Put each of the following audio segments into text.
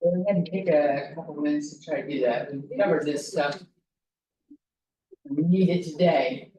Go ahead and take a couple minutes to try to do that. We covered this stuff. We need it today.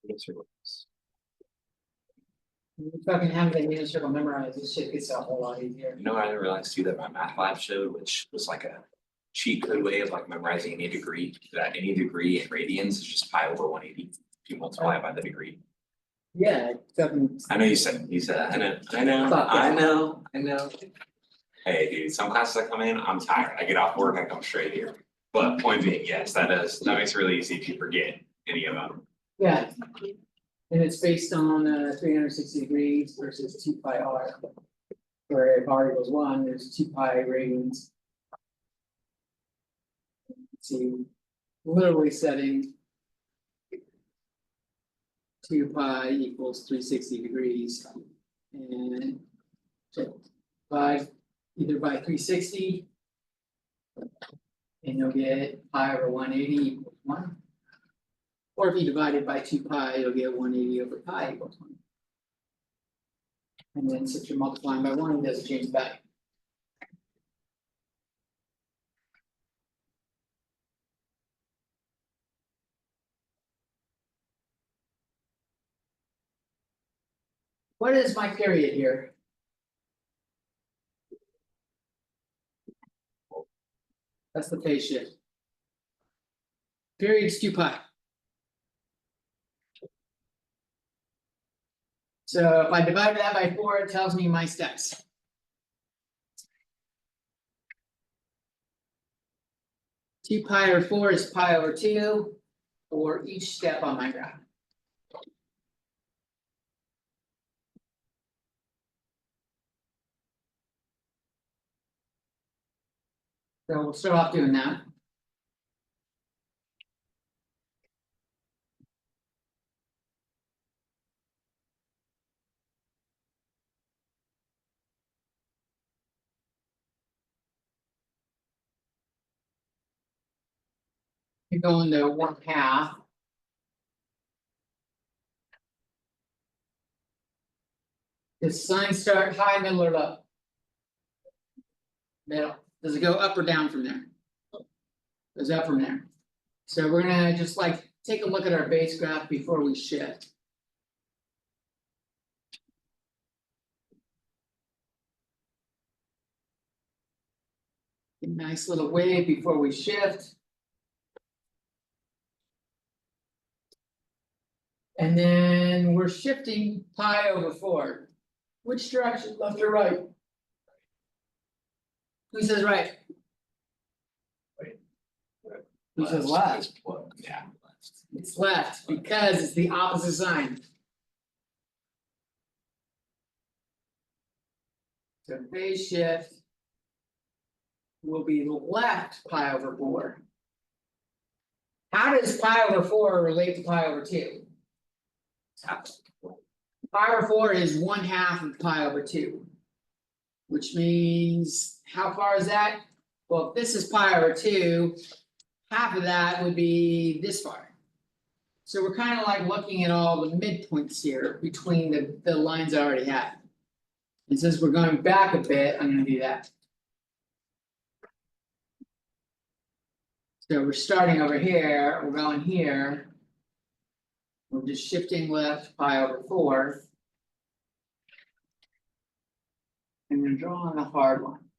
If I can have the unit circle memorized, this shit gets a whole lot easier. You know, I didn't realize too that my math lab showed, which was like a cheat code way of like memorizing any degree, that any degree in radians is just pi over 180. If you multiply it by the degree. Yeah, it doesn't. I know you said, I know. Hey, dude, some classes I come in, I'm tired. I get off work, I come straight here. But point being, yes, that makes it really easy if you forget any of them. Yeah. And it's based on 360 degrees versus 2 pi r. Where if r equals 1, there's 2 pi radians. See, literally setting 2 pi equals 360 degrees. And so either by 360, and you'll get pi over 180 equals 1. Or if you divide it by 2 pi, you'll get 180 over pi equals 1. And then since you're multiplying by 1, it doesn't change back. What is my period here? That's the phase shift. Period's 2 pi. So if I divide that by 4, it tells me my steps. Two pi over 4 is pi over 2 for each step on my graph. So we'll start off doing that. You go into 1/2. Does sign start high, middle, or low? Middle. Does it go up or down from there? Goes up from there. So we're gonna just like take a look at our base graph before we shift. A nice little wave before we shift. And then we're shifting pi over 4. Which direction, left or right? Who says right? Who says left? Yeah. It's left because it's the opposite sign. So phase shift will be left pi over 4. How does pi over 4 relate to pi over 2? Pi over 4 is 1/2 of pi over 2. Which means, how far is that? Well, if this is pi over 2, half of that would be this far. So we're kind of like looking at all the midpoints here between the lines I already had. And since we're going back a bit, I'm gonna do that. So we're starting over here, we're going here. We're just shifting left pi over 4. And we're drawing a hard line.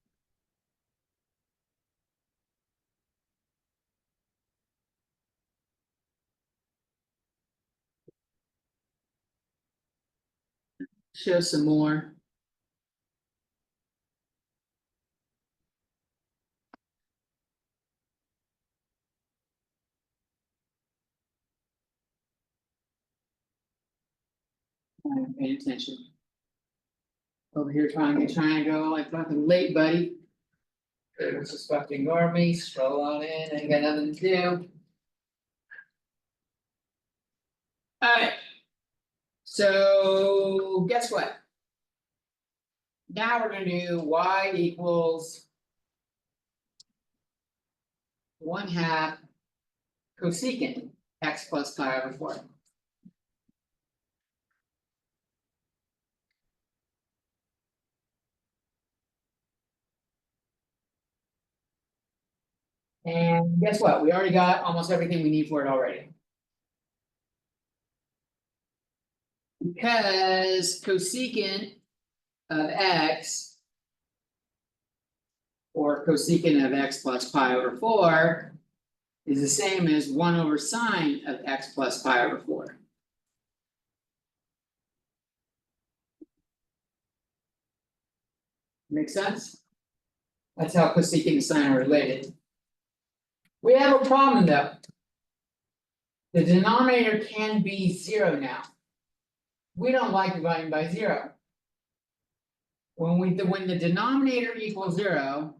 Show some more. Pay attention. Over here trying to go like fucking late, buddy. Just fucking ignore me, scroll on in, ain't got nothing to do. Alright. So guess what? Now we're gonna do y equals 1/2 cosecant x plus pi over 4. And guess what? We already got almost everything we need for it already. Because cosecant of x, or cosecant of x plus pi over 4, is the same as 1 over sine of x plus pi over 4. Make sense? That's how cosecant and sine are related. We have a problem though. The denominator can be 0 now. We don't like dividing by 0. When the denominator equals 0.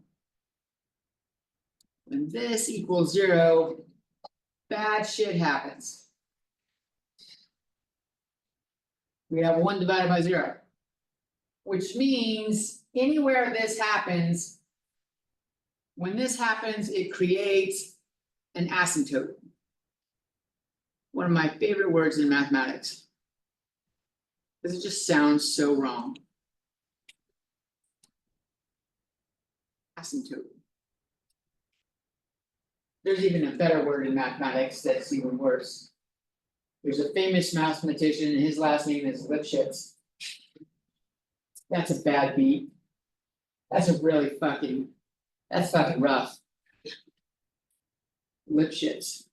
When this equals 0, bad shit happens. We have 1 divided by 0. Which means anywhere this happens. When this happens, it creates an asymptote. One of my favorite words in mathematics. Because it just sounds so wrong. Asymptote. There's even a better word in mathematics that's even worse. There's a famous mathematician and his last name is Lipschitz. That's a bad beat. That's a really fucking, that's fucking rough. Lip shits.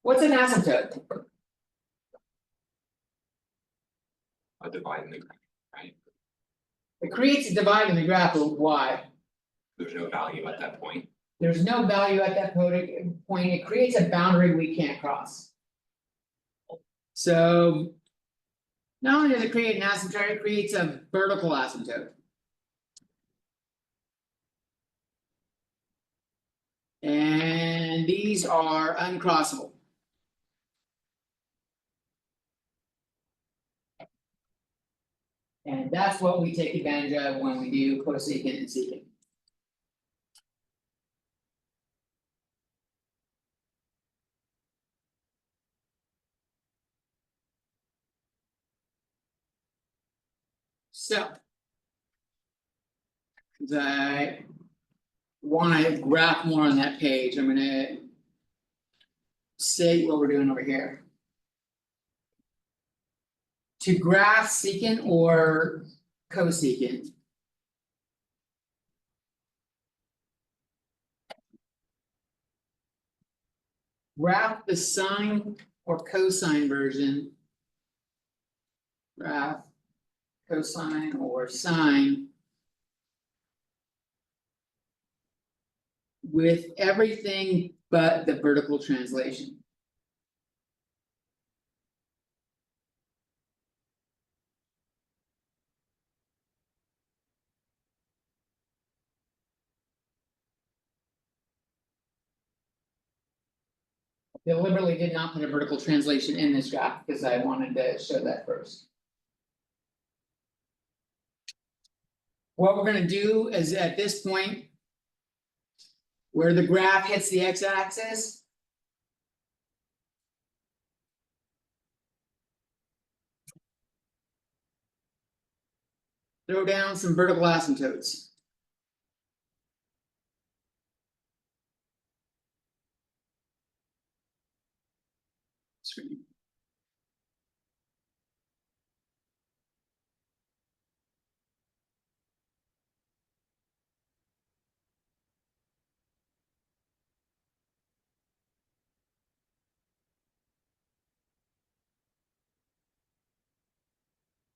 What's an asymptote? A divide in the graph, right? It creates a divide in the graph, but why? There's no value at that point. There's no value at that point, it creates a boundary we can't cross. So. Not only does it create an asymptote, it creates a vertical asymptote. And these are uncrossable. And that's what we take advantage of when we do cosecant and secant. So. Cause I wanna graph more on that page, I'm gonna. Say what we're doing over here. To graph secant or cosecant. Graph the sine or cosine version. Graph cosine or sine. With everything but the vertical translation. Deliberately did not put a vertical translation in this graph because I wanted to show that first. What we're gonna do is at this point. Where the graph hits the x-axis. Throw down some vertical asymptotes. Screen.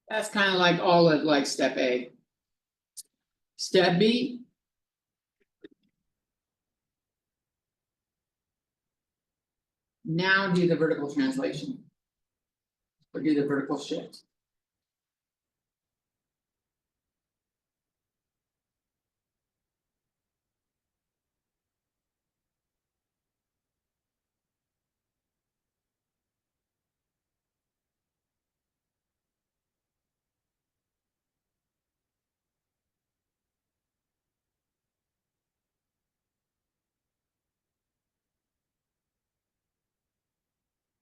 That's kind of like all of like step A. Step B. Now do the vertical translation. Or do the vertical shift.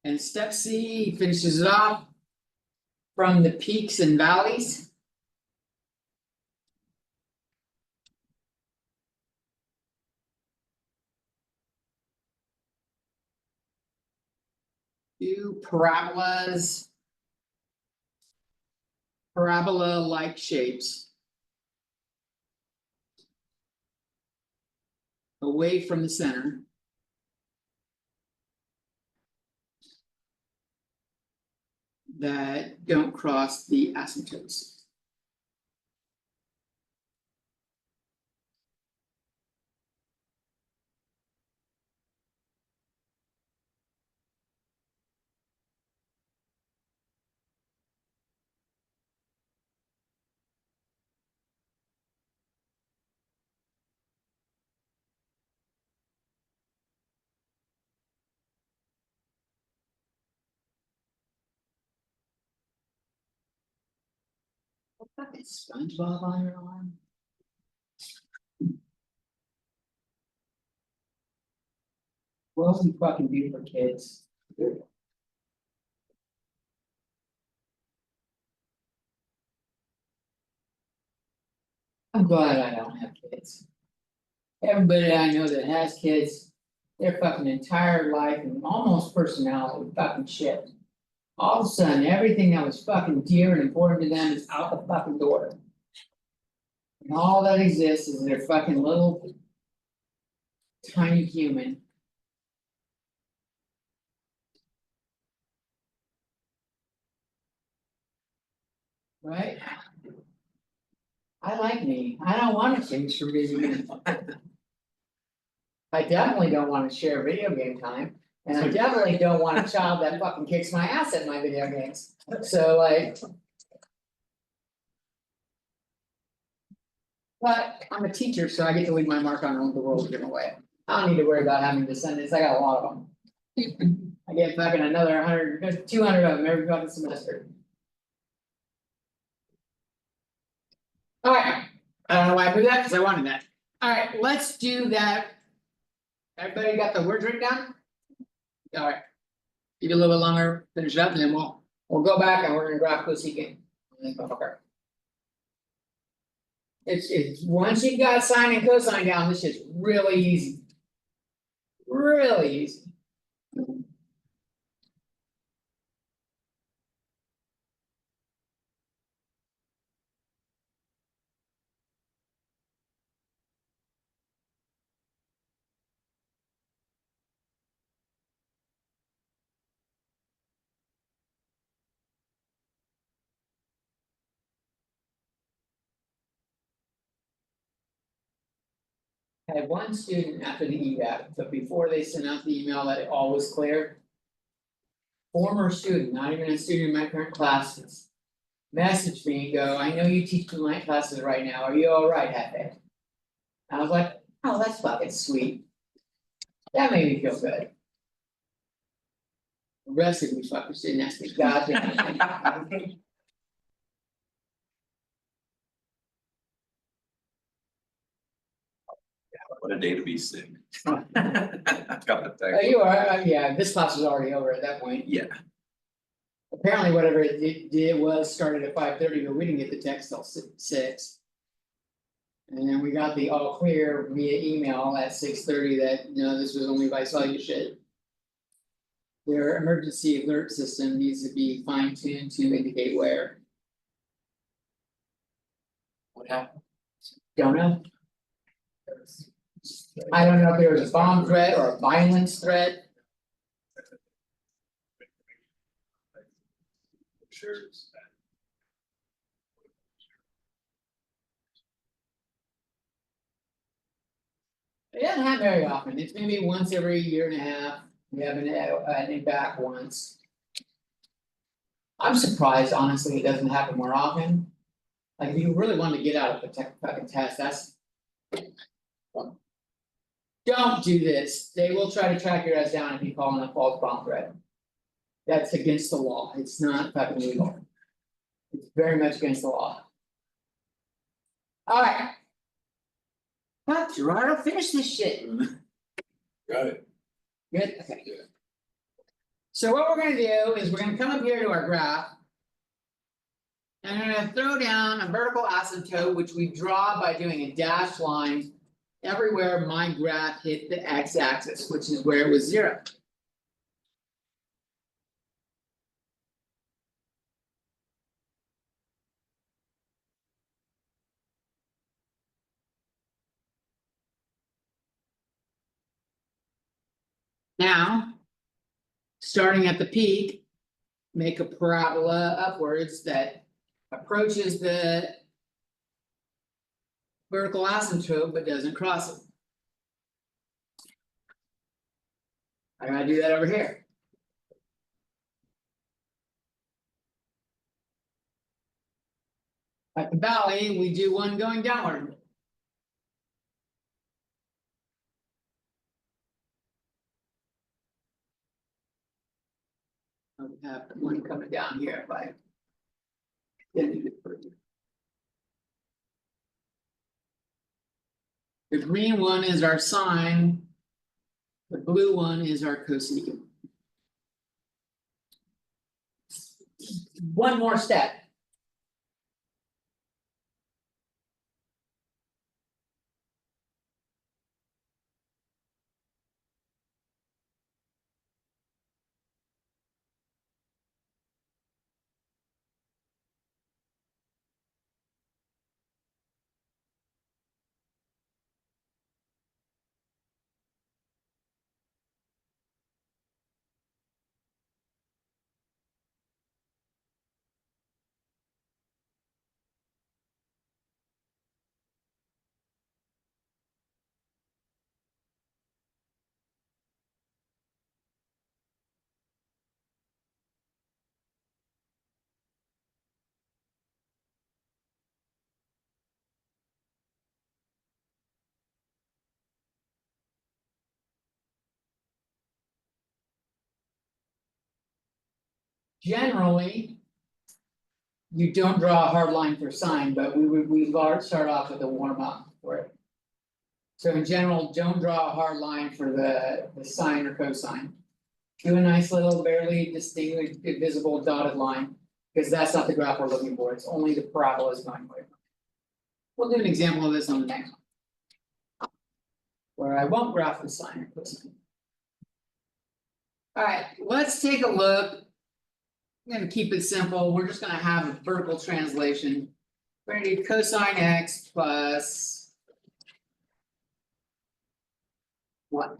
And step C finishes it off. From the peaks and valleys. Do parabolas. Parabola-like shapes. Away from the center. That don't cross the asymptotes. What fucking SpongeBob on your arm? What else do you fucking do for kids? I'm glad I don't have kids. Everybody I know that has kids, their fucking entire life and almost personality, fucking shit. All of a sudden, everything that was fucking dear and important to them is out the fucking door. And all that exists is their fucking little. Tiny human. Right? I like me, I don't wanna change from being me. I definitely don't wanna share video game time, and I definitely don't want a child that fucking kicks my ass at my video games, so like. But I'm a teacher, so I get to leave my mark on the world given away. I don't need to worry about having descendants, I got a lot of them. I get fucking another 100, 200 of them every fucking semester. Alright, I don't know why I put that, cause I wanted that. Alright, let's do that. Everybody got the words written down? Alright. Give it a little bit longer, finish it up, and then we'll go back and we're gonna graph Cosecant. It's, once you got sine and cosine down, this is really easy. Really easy. I had one student after the eval, but before they sent out the email that it all was clear. Former student, not even a student in my current classes. Messaged me and go, I know you teach my classes right now, are you alright, Hefe? I was like, oh, that's fucking sweet. That made me feel good. The rest of you fuckers didn't ask me goddamn. What a day to be sick. Got the text. You are, yeah, this class was already over at that point. Yeah, Apparently whatever it did was started at 5:30, but we didn't get the text till 6. And then we got the all clear via email at 6:30 that, no, this was only if I saw you shit. Their emergency alert system needs to be fine tuned to indicate where. what happened? Don't know. I don't know if there was a bomb threat or a violence threat. Sure. It doesn't happen very often, it's maybe once every year and a half, we have an impact once. I'm surprised, honestly, it doesn't happen more often. Like, if you really want to get out of the fucking test, that's. Don't do this, they will try to track your ass down if you call in a false bomb threat. That's against the law, it's not fucking legal. It's very much against the law. Alright. Fuck, Gerardo, finish this shit. Got it. Good, okay. So what we're gonna do is we're gonna come up here to our graph. And I'm gonna throw down a vertical asymptote, which we draw by doing a dashed line. Everywhere my graph hit the x-axis, which is where it was 0. Now. Starting at the peak. Make a parabola upwards that approaches the. Vertical asymptote but doesn't cross it. I gotta do that over here. At the valley, we do one going downward. I would have one coming down here if I. Extended it further. The green one is our sine. The blue one is our cosecant. One more step. Generally. You don't draw a hard line for sine, but we start off with a warm up for it. So in general, don't draw a hard line for the sine or cosine. Do a nice little barely distinguished visible dotted line, because that's not the graph we're looking for, it's only the parabolas going away. We'll do an example of this on the next one. Where I won't graph the sine or cosine. Alright, let's take a look. I'm gonna keep it simple, we're just gonna have a vertical translation. We're gonna do cosine x plus. What?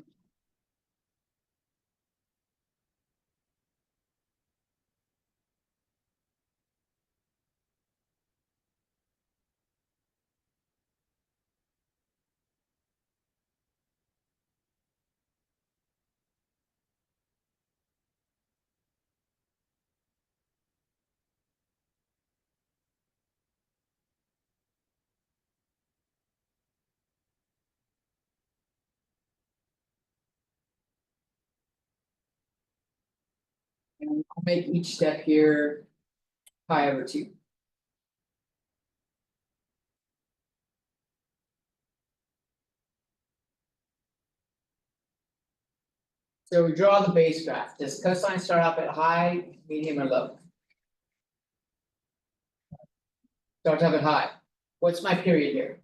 And I'll make each step here pi over 2. So we draw the base graph. Does cosine start off at high, medium, or low? Starts off at high. What's my period here?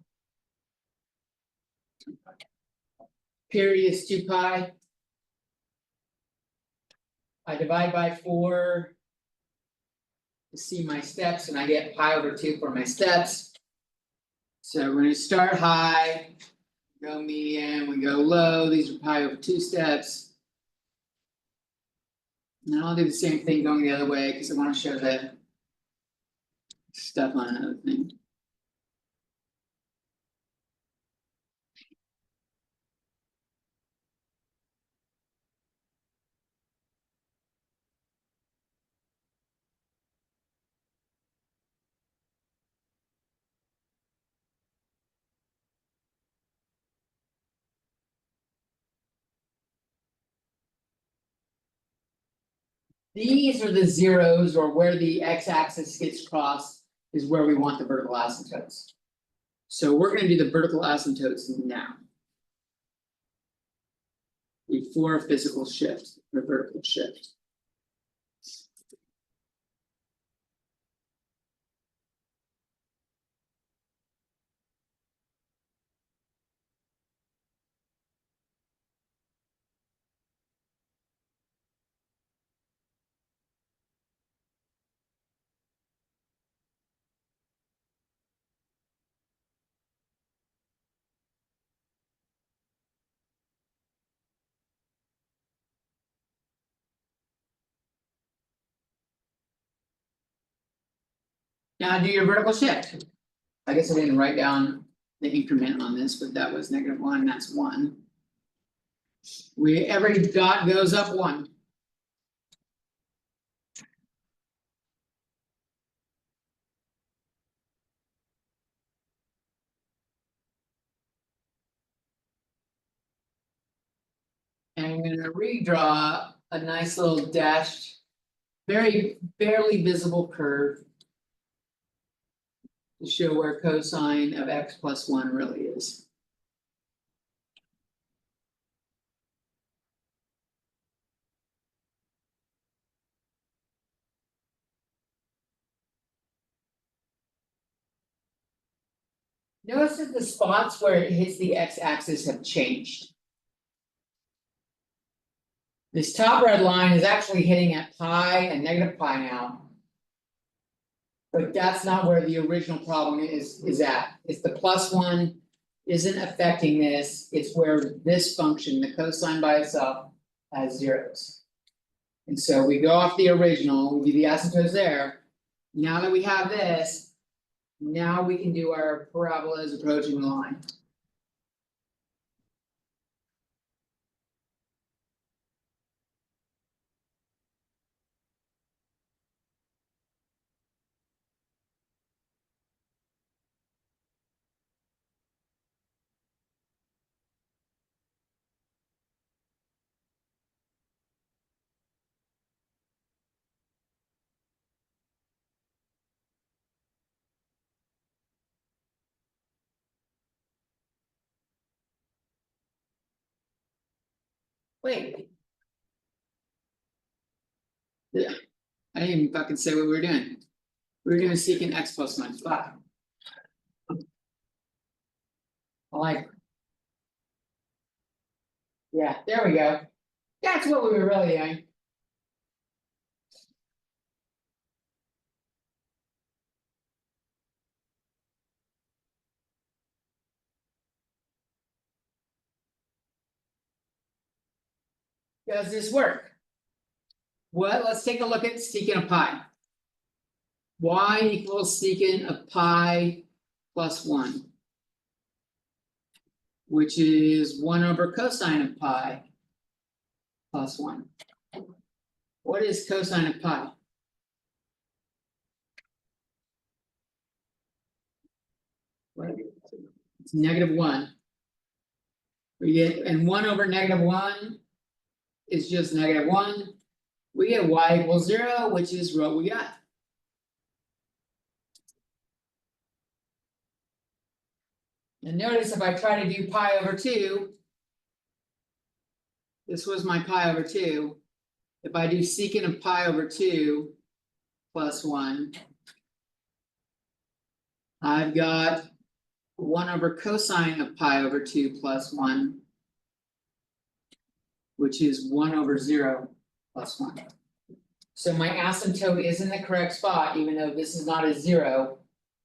Period is 2 pi. I divide by 4. To see my steps, and I get pi over 2 for my steps. So we're gonna start high, go medium, we go low, these are pi over 2 steps. And I'll do the same thing going the other way, because I want to show the stuff on another thing. These are the zeros, or where the x-axis gets crossed is where we want the vertical asymptotes. So we're gonna do the vertical asymptotes now. Before physical shift, or vertical shift. Now do your vertical shift. I guess I didn't write down the increment on this, but that was -1, that's 1. Every dot goes up 1. And I'm gonna redraw a nice little dashed. Very barely visible curve. To show where cosine of x plus 1 really is. Notice that the spots where it hits the x-axis have changed. This top red line is actually hitting at pi and negative pi now. But that's not where the original problem is at, it's the +1 isn't affecting this, it's where this function, the cosine by itself, has zeros. And so we go off the original, we do the asymptotes there. Now that we have this. Now we can do our parabolas approaching the line. Wait. Yeah, I didn't even fucking say what we were doing. We were doing secant x plus minus 5. I like it. Yeah, there we go. That's what we were really doing. Does this work? Well, let's take a look at secant of pi. Y equals secant of pi plus 1. Which is 1 over cosine of pi plus 1. What is cosine of pi? What? It's -1. We get, and 1 over -1 is just -1. We get y equals 0, which is what we got. And notice if I try to do pi over 2. This was my pi over 2. If I do secant of pi over 2 plus 1. I've got 1 over cosine of pi over 2 plus 1. Which is 1 over 0 plus 1. So my asymptote is in the correct spot, even though this is not a 0.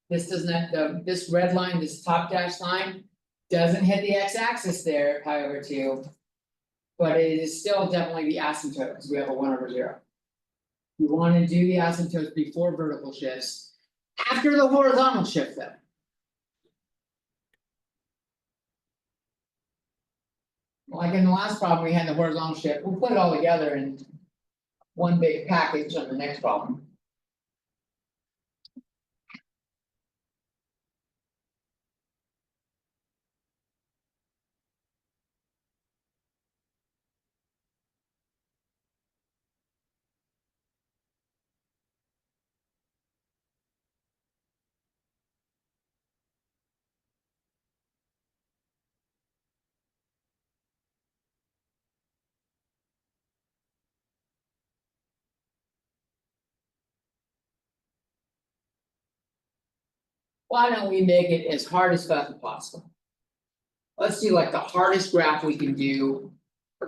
This doesn't, this red line, this top dash line. Doesn't hit the x-axis there, pi over 2. But it is still definitely the asymptote, because we have a 1 over 0. You want to do the asymptotes before vertical shifts. After the horizontal shift though. Like in the last problem, we had the horizontal shift, we'll put it all together in one big package on the next problem. Why don't we make it as hard as fucking possible? Let's do like the hardest graph we can do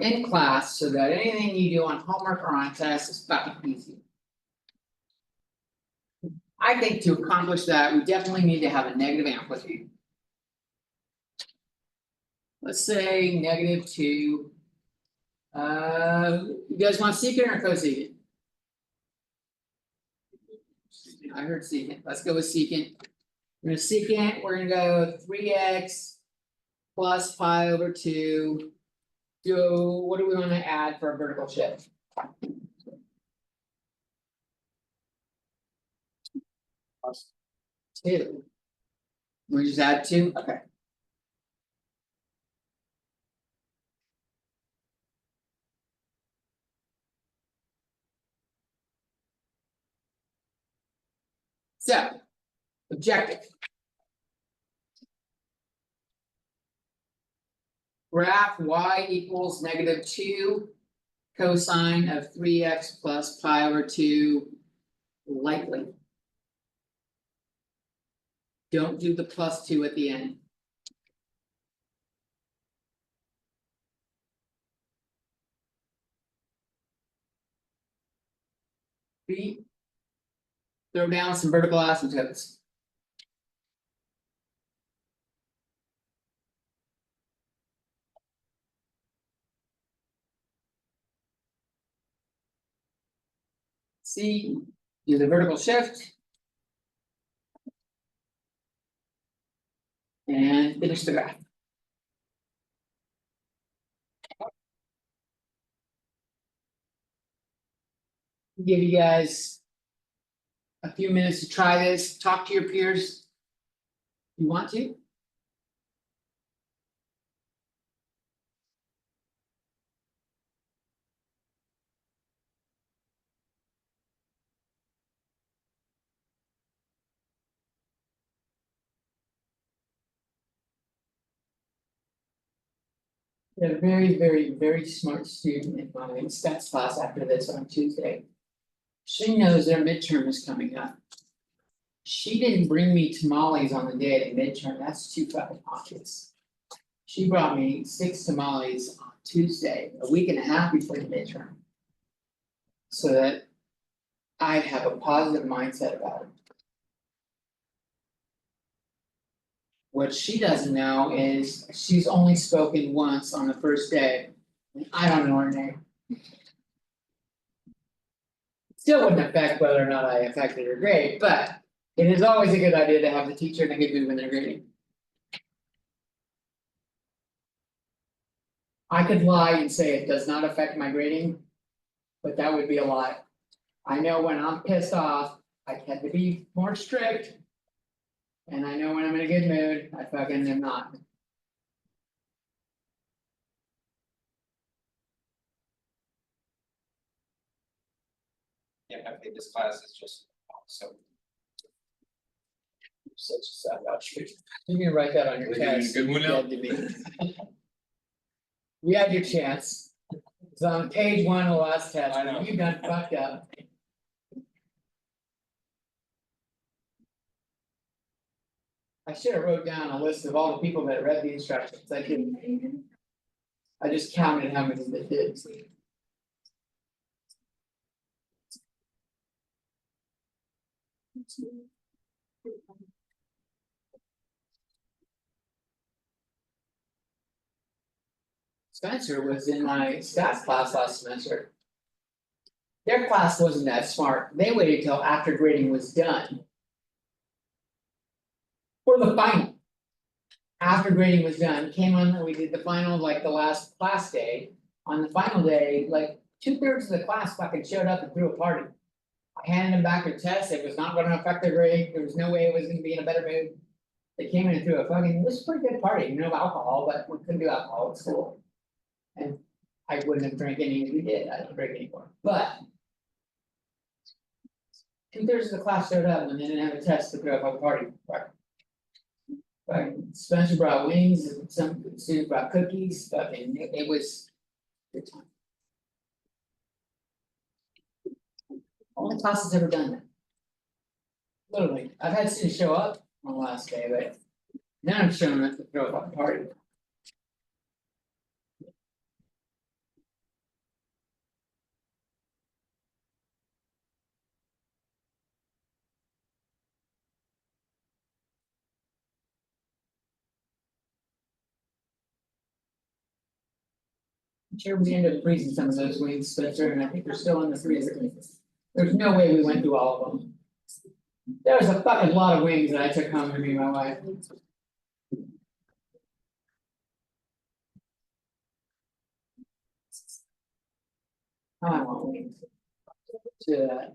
in class, so that anything you do on homework or on test is fucking easy. I think to accomplish that, we definitely need to have a negative amplitude. Let's say -2. You guys want secant or cosecant? I heard secant, let's go with secant. We're gonna secant, we're gonna go 3x plus pi over 2. What do we want to add for a vertical shift? 2. We just add 2, okay. So, objective. Graph y equals -2 cosine of 3x plus pi over 2 lightly. Don't do the +2 at the end. B. Throw down some vertical asymptotes. C. Do the vertical shift. And finish the graph. Give you guys a few minutes to try this, talk to your peers. You want to? A very, very, very smart student in my stats class after this on Tuesday. She knows their midterm is coming up. She didn't bring me tamales on the day of the midterm, that's too fucking obvious. She brought me 6 tamales on Tuesday, a week and a half before the midterm. So that I have a positive mindset about it. What she doesn't know is she's only spoken once on the first day, and I don't know her name. Still wouldn't affect whether or not I affected her grade, but it is always a good idea to have the teacher in a good mood when they're grading. I could lie and say it does not affect my grading. But that would be a lie. I know when I'm pissed off, I tend to be more strict. And I know when I'm in a good mood, I fucking am not. Yeah, I think this class is just, so. Such a sad outfit. You can write that on your Are you in a test. good mood now? You had to be. You had your chance. It's on page 1 of the last test, I know. you done fucked up. I should have wrote down a list of all the people that read the instructions, I didn't. I just counted how many that did. Spencer was in my stats class last semester. Their class wasn't that smart, they waited till after grading was done. For the final. After grading was done, came on, and we did the final like the last class day. On the final day, like 2/3 of the class fucking showed up and threw a party. I handed them back their test, it was not gonna affect their grade, there was no way it was gonna be in a better mood. They came in and threw a fucking, it was a pretty good party, no alcohol, but we couldn't do alcohol at school. And I wouldn't have drank any if we did, I don't drink anymore, but. 2/3 of the class showed up and they didn't have a test to throw a party. But Spencer brought wings, and some student brought cookies, but it was. Good time. Only class has ever done that. Literally, I've had students show up on the last day, but. Now I'm showing up to throw a fucking party. I'm sure we ended up freezing some of those wings, Spencer, and I think they're still in the freezer. There's no way we went through all of them. There was a fucking lot of wings that I took home with me and my wife. I want wings. To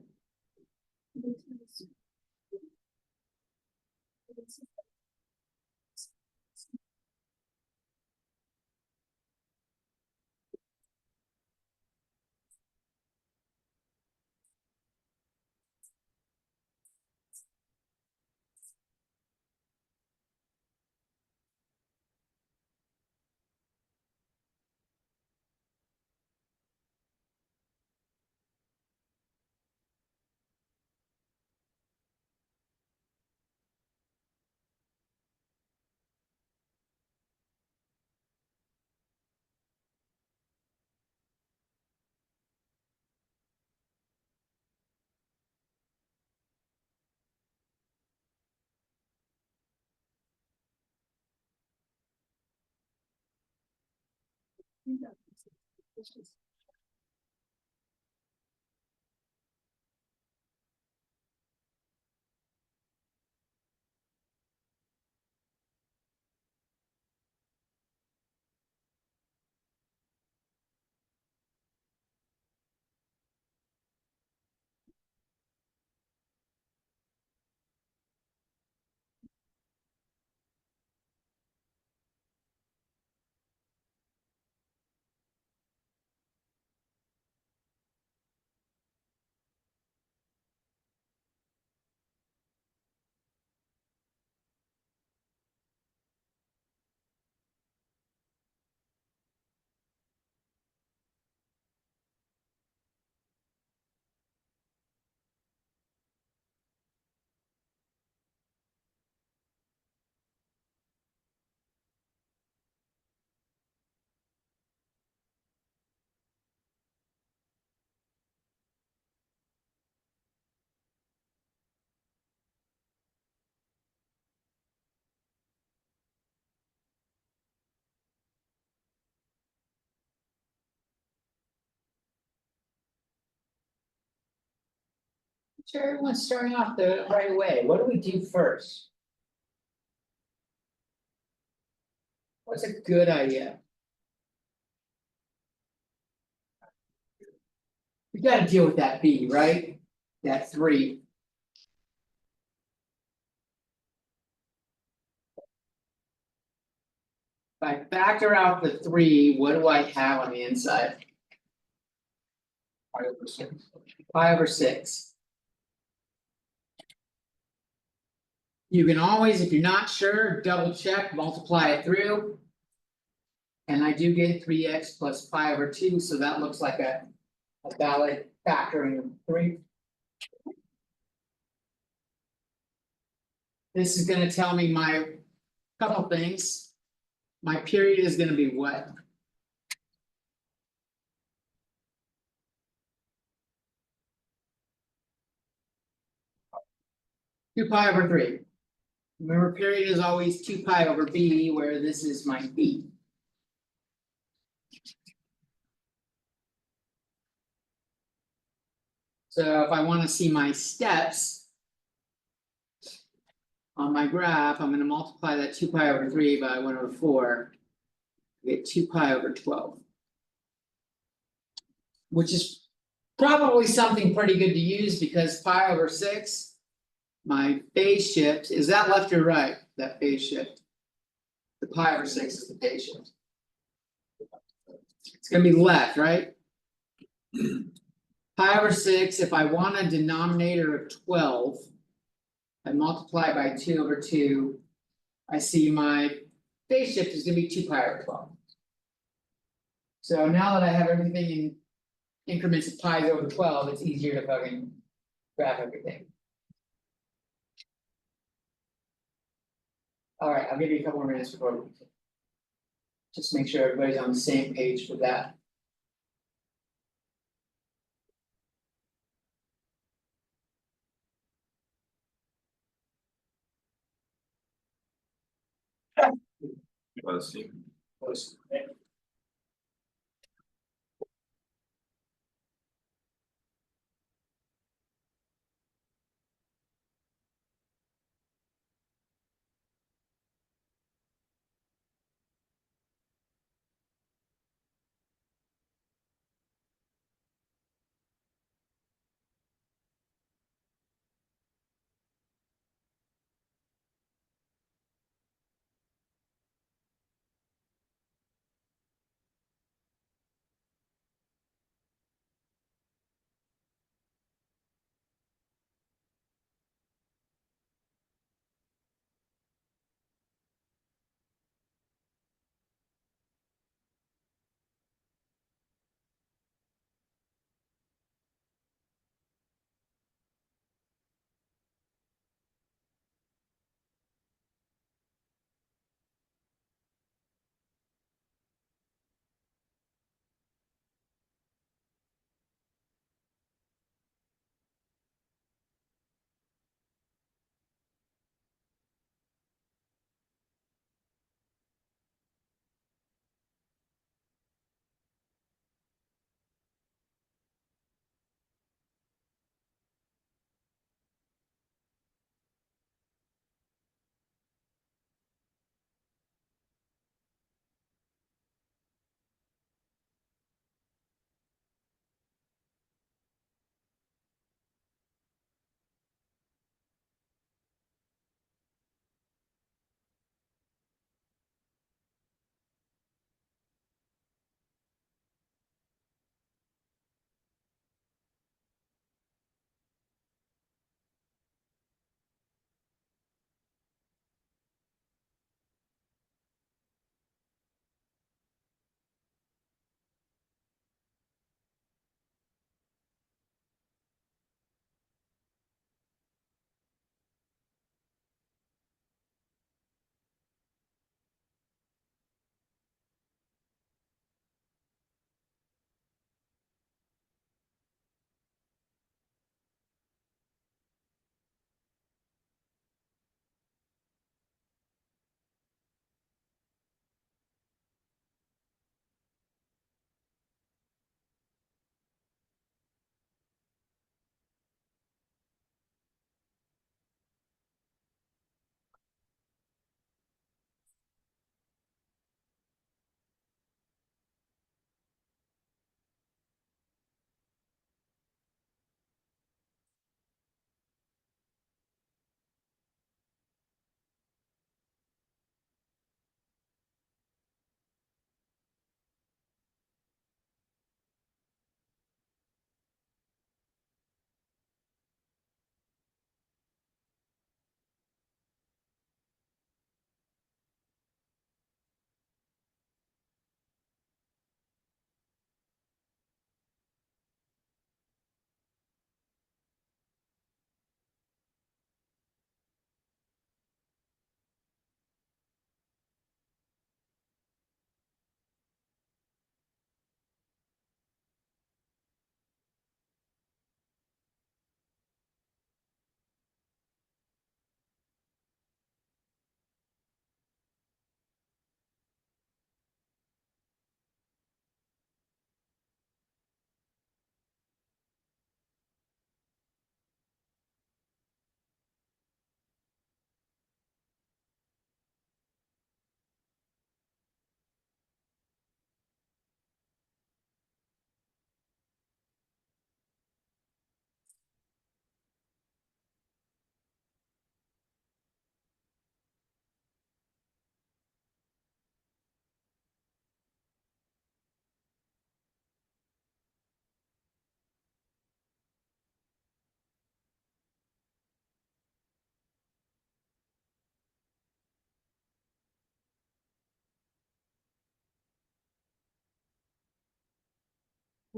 Sure, everyone's starting off the right way. What do we do first? What's a good idea? We gotta deal with that B, right? That 3. If I factor out the 3, what do I have on the inside? Pi over 6. Pi over 6. You can always, if you're not sure, double check, multiply it through. And I do get 3x plus pi over 2, so that looks like a valid factoring of 3. This is gonna tell me my couple things. My period is gonna be what? Two pi over 3. Remember, period is always 2 pi over b, where this is my b. So if I wanna see my steps. On my graph, I'm gonna multiply that 2 pi over 3 by 1 over 4. Get 2 pi over 12. Which is probably something pretty good to use because pi over 6. My phase shift, is that left or right, that phase shift? The pi over 6 is the phase shift. It's gonna be left, right? Pi over 6, if I want a denominator of 12. I multiply by 2 over 2. I see my phase shift is gonna be 2 pi over 12. So now that I have everything in increments of pi over 12, it's easier to fucking graph everything. Alright, I'll give you a couple more minutes before we. Just make sure everybody's on the same page with that. Let's see.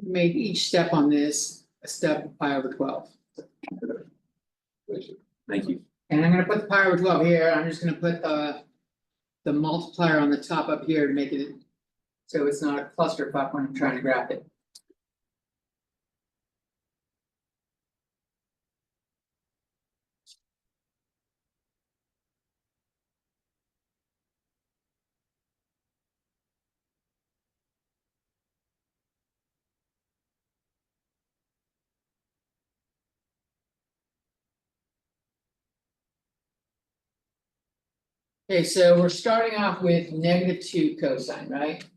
make each step on this a step of pi over 12. Thank you. And I'm gonna put the pi over 12 here, I'm just gonna put the multiplier on the top up here to make it. So it's not a clusterfuck when I'm trying to graph it. Okay, so we're starting off with -2 cosine, right?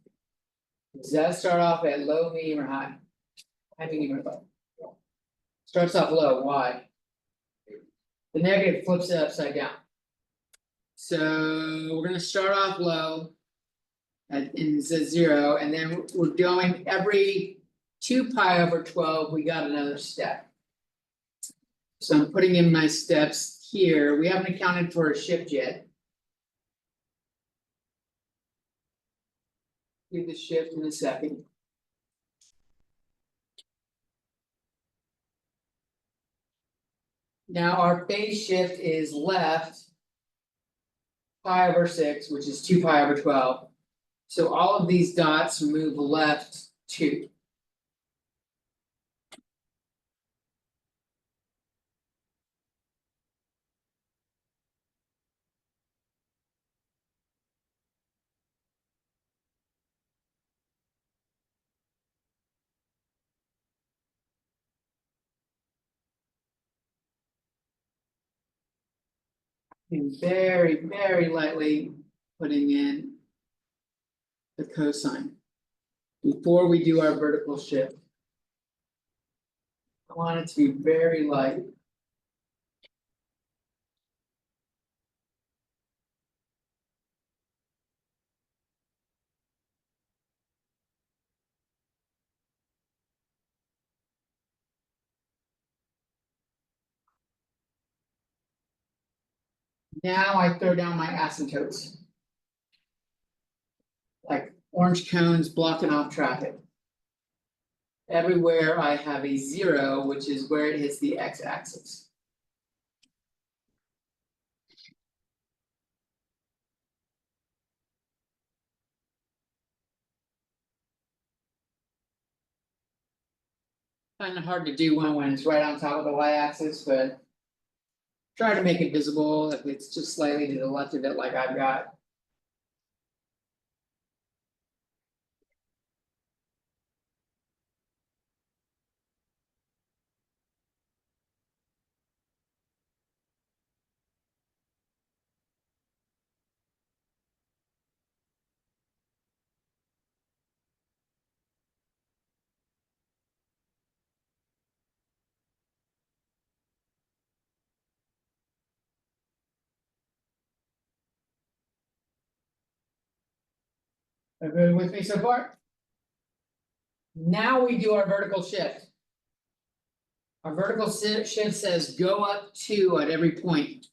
Does that start off at low, medium, or high? High, medium, or low? Starts off low, why? The negative flips it upside down. So we're gonna start off low. And it says 0, and then we're going every 2 pi over 12, we got another step. So I'm putting in my steps here, we haven't accounted for a shift yet. Do the shift in a second. Now our phase shift is left. Pi over 6, which is 2 pi over 12. So all of these dots move left 2. And very lightly putting in the cosine. Before we do our vertical shift. I want it to be very light. Now I throw down my asymptotes. Like orange cones blocking off traffic. Everywhere I have a 0, which is where it hits the x-axis. Kind of hard to do when it's right on top of the y-axis, but. Try to make it visible if it's just slightly to the left of it like I've got. Everybody with me so far? Now we do our vertical shift. Our vertical shift says go up 2 at every point.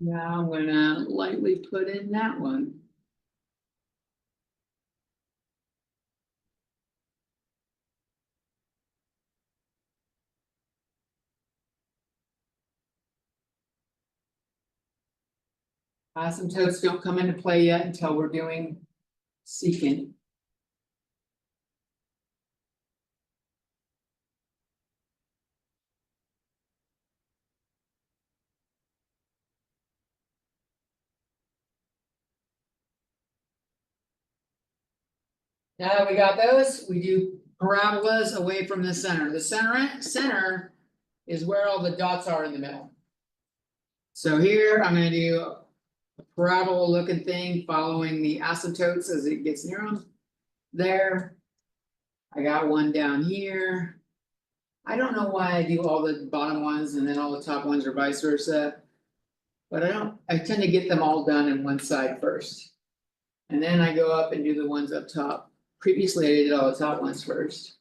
Now I'm gonna lightly put in that one. Asymptotes don't come into play yet until we're doing secant. Now that we got those, we do parabolas away from the center. The center is where all the dots are in the middle. So here I'm gonna do a parabola looking thing following the asymptotes as it gets near them. There. I got one down here. I don't know why I do all the bottom ones and then all the top ones or vice versa. But I tend to get them all done in one side first. And then I go up and do the ones up top. Previously, I did all the top ones first.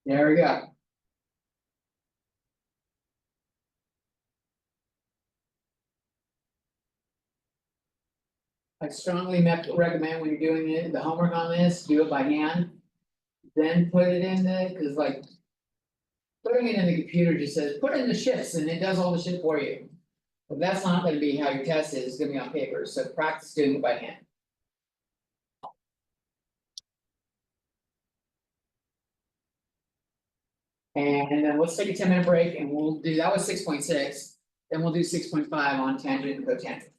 There we go. I strongly recommend when you're doing it, the homework on this, do it by hand. Then put it in the, cause like. Putting it in the computer just says, put in the shifts and it does all the shit for you. But that's not gonna be how your test is, it's gonna be on paper, so practice doing it by hand. And then let's take a 10-minute break and we'll do, that was 6.6, then we'll do 6.5 on tangent and cotangent.